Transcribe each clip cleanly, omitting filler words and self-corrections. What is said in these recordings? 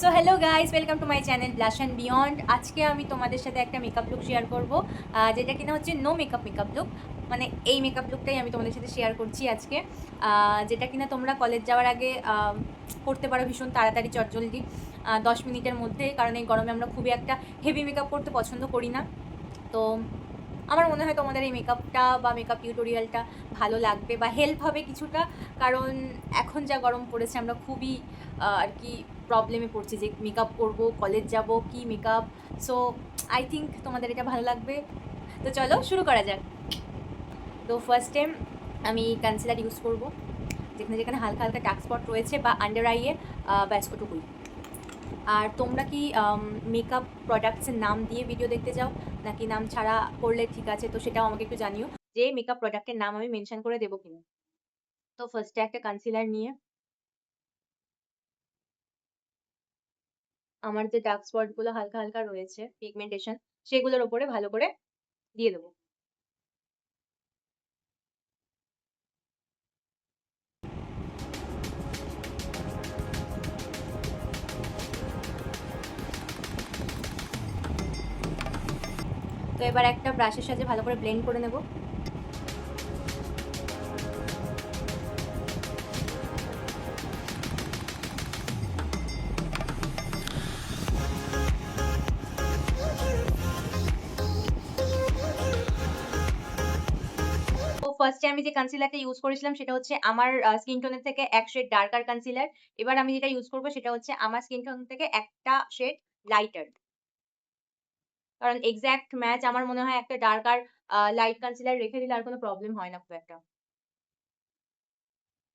So hello guys, welcome to my channel blush and beyond. আজকে আমি তোমাদের সাথে একটা মেকআপ লুক শেয়ার করবো, যেটা কিনা হচ্ছে নো মেকআপ লুক। মানে এই মেকআপ লুকটাই আমি তোমাদের সাথে শেয়ার করছি আজকে, যেটা কিনা তোমরা কলেজ যাওয়ার আগে করতে পারো ভীষণ তাড়াতাড়ি চটজলদি 10 মিনিটের মধ্যে। কারণ এই গরমে আমরা খুবই একটা হেভি মেকআপ করতে পছন্দ করি না। তো আমার মনে হয় তোমাদের এই মেকআপটা বা মেকআপ টিউটোরিয়ালটা ভালো লাগবে বা হেল্প হবে কিছুটা। কারণ এখন যা গরম পড়েছে আমরা খুবই আর কি প্রবলেমে পড়ছি যে মেকআপ করব, কলেজ যাব, কি মেকআপ। সো আই থিঙ্ক তোমাদের এটা ভালো লাগবে। তো চলো শুরু করা যাক। তো ফার্স্ট টাইম আমি কনসিলার ইউজ করব, যেখানে যেখানে হালকা হালকা ডার্ক স্পট রয়েছে বা আন্ডার আইয়ে, ব্যাস ওটুকুই। আর তোমরা কি মেকআপ প্রোডাক্টসের নাম দিয়ে ভিডিও দেখতে চাও, নাকি নাম ছাড়া করলে ঠিক আছে? তো সেটাও আমাকে একটু জানিও যে মেকআপ প্রোডাক্টের নাম আমি মেনশন করে দেবো কিনা। তো ফার্স্টে একটা কনসিলার নিয়ে আমার যে ডার্ক স্পটগুলো হালকা হালকা রয়েছে, পিগমেন্টেশন, সেগুলোর ওপরে ভালো করে দিয়ে দেবো। তো এবার একটা ব্রাশের সাথে ভালো করে ব্লেন্ড করে নেব। তো ফার্স্টে আমি যে কনসিলারটা ইউজ করেছিলাম সেটা হচ্ছে আমার স্কিন টোনের থেকে এক শেড ডার্কার কনসিলার। এবার আমি যেটা ইউজ করব সেটা হচ্ছে আমার স্কিন টোন থেকে একটা শেড লাইটার। কারণ এক্সাক্ট ম্যাচ আমার মনে হয় একটা ডার্ক আর লাইট কনসিলার রেখে দিলে আর কোনো প্রবলেম হয় না খুব একটা।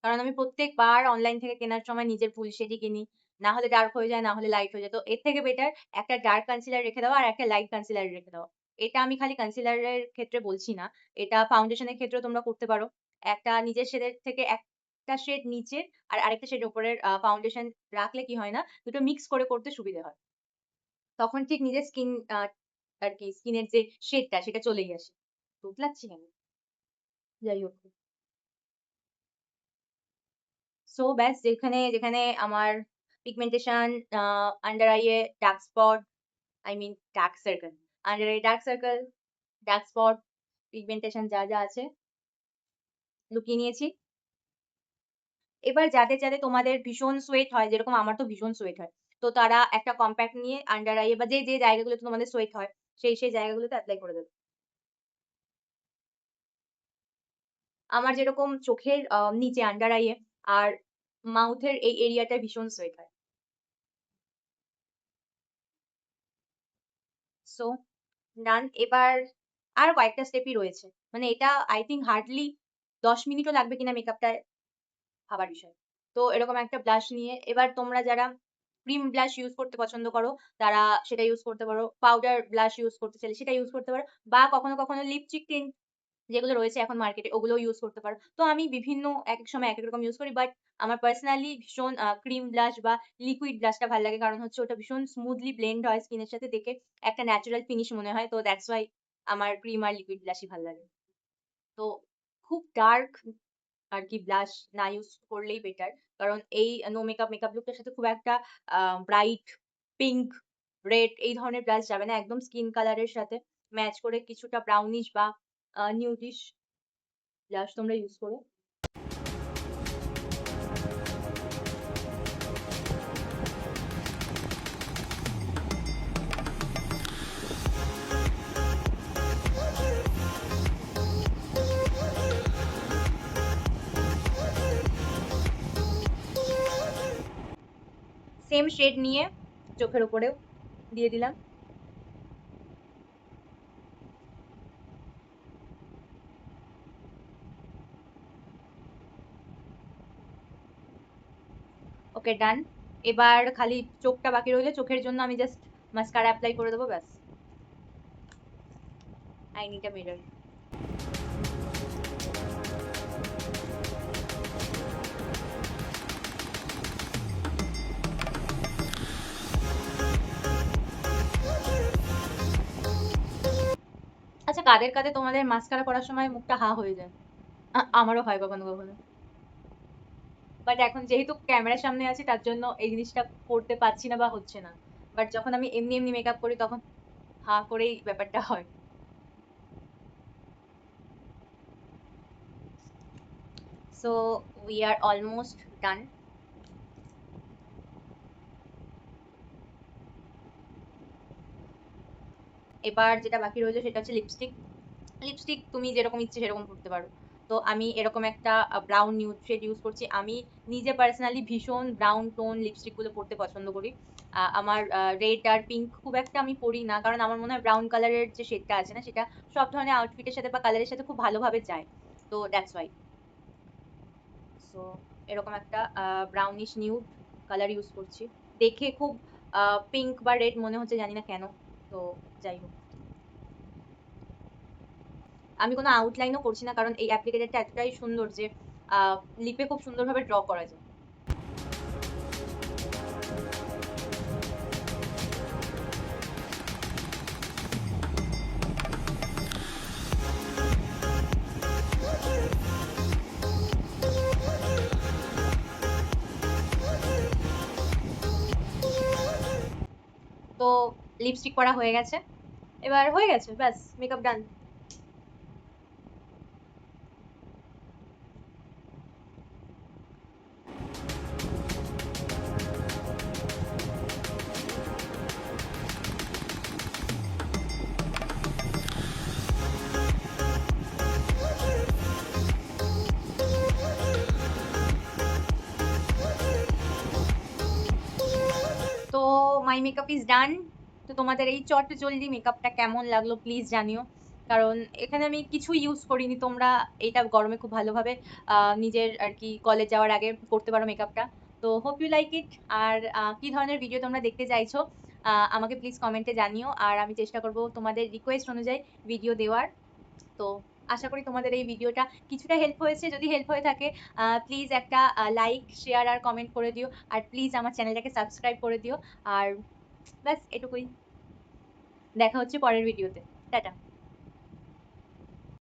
কারণ আমি প্রত্যেকবার অনলাইন থেকে কেনার সময় নিজের ফুল শেডই কিনি। না হলে ডার্ক হয়ে যায়, না হলে লাইট হয়ে যায়। তো এর থেকে বেটার একটা ডার্ক কনসিলার রেখে দেওয়া আর একটা লাইট কনসিলার রেখে দেওয়া। এটা আমি খালি কনসিলারের ক্ষেত্রে বলছি না। এটা ফাউন্ডেশনের ক্ষেত্রেও তোমরা করতে পারো। একটা নিজের শেডের থেকে একটা শেড নিচের আর আরেকটা শেড উপরের ফাউন্ডেশন রাখলে কি হয় না? দুটো মিক্স করে করতে সুবিধে হয়। তখন ঠিক নিজের স্কিন আর কি স্কিনের যে শেডটা সেটা চলেই আসে। তোতলাচ্ছি কেন? যাই হোক। সো ব্যাস যেখানে যেখানে আমার pigmentation, under eye a dark spot, I mean dark circle, under eye dark circle, dark spot, pigmentation যা যা আছে লুকিয়ে নিয়েছি। এবার যাদের যাদের তোমাদের ভীষণ সোয়েট হয়, যেরকম আমার তো ভীষণ সোয়েট হয়, তো তারা একটা কম্প্যাক্ট নিয়ে আন্ডার আই এ বা যে যে জায়গাগুলোতে তোমাদের সোয়েট হয় সেই সেই জায়গাগুলোতে অ্যাপ্লাই করে দেবে। আমার যেরকম চোখের নিচে আন্ডার আই এ আর মাউথের এই এরিয়াটা ভীষণ সোয়েট হয়। সো ডান। এবার আর কয়েকটা স্টেপই রয়েছে। মানে এটা আই থিংক হার্ডলি ১০ মিনিটও লাগবে কিনা মেকআপটা ভাবার বিষয়। তো এরকম একটা ব্লাশ নিয়ে এবার তোমরা যারা ক্রিম ব্লাশ ইউজ করতে পছন্দ করো, তারা সেটা ইউজ করতে পারো। পাউডার ব্লাশ ইউজ করতে চাইলে সেটা ইউজ করতে পারো। বা কখনো, কখনো লিপস্টিক টিন্ট যেগুলো রয়েছে এখন মার্কেটে ওগুলোও ইউজ করতে পারো। তো আমি বিভিন্ন একেক সময় একেক রকম ইউজ করি। বাট আমার পার্সোনালি ভীষণ ক্রিম ব্লাশ বা লিকুইড ব্লাশটা ভাল লাগে। কারণ হচ্ছে ওটা ভীষণ স্মুথলি ব্লেন্ড হয় স্কিনের সাথে, দেখে একটা ন্যাচারাল ফিনিশ মনে হয়। তো দ্যাটস ওয়াই আমার ক্রিম আর লিকুইড ব্লাশই ভাল লাগে। তো খুব ডার্ক আর কি ব্লাশ না ইউজ করলেই বেটার। কারণ এই নো মেকআপ লুকটার সাথে খুব একটা ব্রাইট পিঙ্ক, রেড এই ধরনের ব্লাশ যাবে না। একদম স্কিন কালারের সাথে ম্যাচ করে কিছুটা ব্রাউনিশ বা নিউডিশ ব্লাশ তোমরা ইউজ করো। সেম শেড নিয়ে চোখের উপরেও দিয়ে দিলাম। ওকে ডান। এবার খালি চোখটা বাকি রইলো। চোখের জন্য আমি জাস্ট মাস্কারা এপ্লাই করে দেবো, ব্যাস। I need a mirror. আচ্ছা, কাদের কাদের তোমাদের মাস্কারা করার সময় মুখটা হা হয়ে যায়? আমারও হয় কখনো কখনো। বাট এখন যেহেতু ক্যামেরার সামনে আছি তার জন্য এই জিনিসটা করতে পারছি না বা হচ্ছে না। বাট যখন আমি এমনি এমনি মেকআপ করি তখন হা করেই ব্যাপারটা হয়। So we are almost done. এবার যেটা বাকি রইলো সেটা হচ্ছে লিপস্টিক। লিপস্টিক তুমি যেরকম ইচ্ছে সেরকম করতে পারো। তো আমি এরকম একটা ব্রাউন নিউড শেড ইউজ করছি। আমি নিজে পার্সোনালি ভীষণ ব্রাউন টোন লিপস্টিক গুলো পরতে পছন্দ করি। আমার রেড আর পিঙ্ক খুব একটা আমি পরি না, কারণ আমার মনে হয় ব্রাউন কালারের যে শেডটা আছে না, সেটা সব ধরনের আউটফিটের সাথে বা কালারের সাথে খুব ভালোভাবে যায়। তো দ্যাটস ওয়াই। সো এরকম একটা ব্রাউনিশ নিউড কালার ইউজ করছি। দেখে খুব পিঙ্ক বা রেড মনে হচ্ছে, জানি না কেন। তো যাই হোক, আমি কোনো আউটলাইনও করছি না, কারণ এই অ্যাপ্লিকেটারটা এতটাই সুন্দর যে লিপে খুব সুন্দরভাবে ড্র করা যায়। তো লিপস্টিক করা হয়ে গেছে, এবার হয়ে গেছে, ব্যাস মেকআপ ডান। তো মাই মেকআপ ইজ ডান। তো তোমাদের এই চট জলদি মেকআপটা কেমন লাগলো প্লিজ জানিও, কারণ এখানে আমি কিছু ইউজ করিনি। তোমরা এইটা গরমে খুব ভালোভাবে নিজের আর কি কলেজ যাওয়ার আগে করতে পারো মেকআপটা। তো হোপ ইউ লাইক ইট। আর কি ধরনের ভিডিও তোমরা দেখতে চাইছো আমাকে প্লিজ কমেন্টে জানিও, আর আমি চেষ্টা করব তোমাদের রিকোয়েস্ট অনুযায়ী ভিডিও দেওয়ার। তো আশা করি তোমাদের এই ভিডিওটা কিছুটা হেল্প হয়েছে। যদি হেল্প হয়ে থাকে প্লিজ একটা লাইক, শেয়ার আর কমেন্ট করে দিও, আর প্লিজ আমার চ্যানেলটাকে সাবস্ক্রাইব করে দিও। আর ব্যাস এটুকুই। দেখা হচ্ছে পরের ভিডিওতে। টাটা।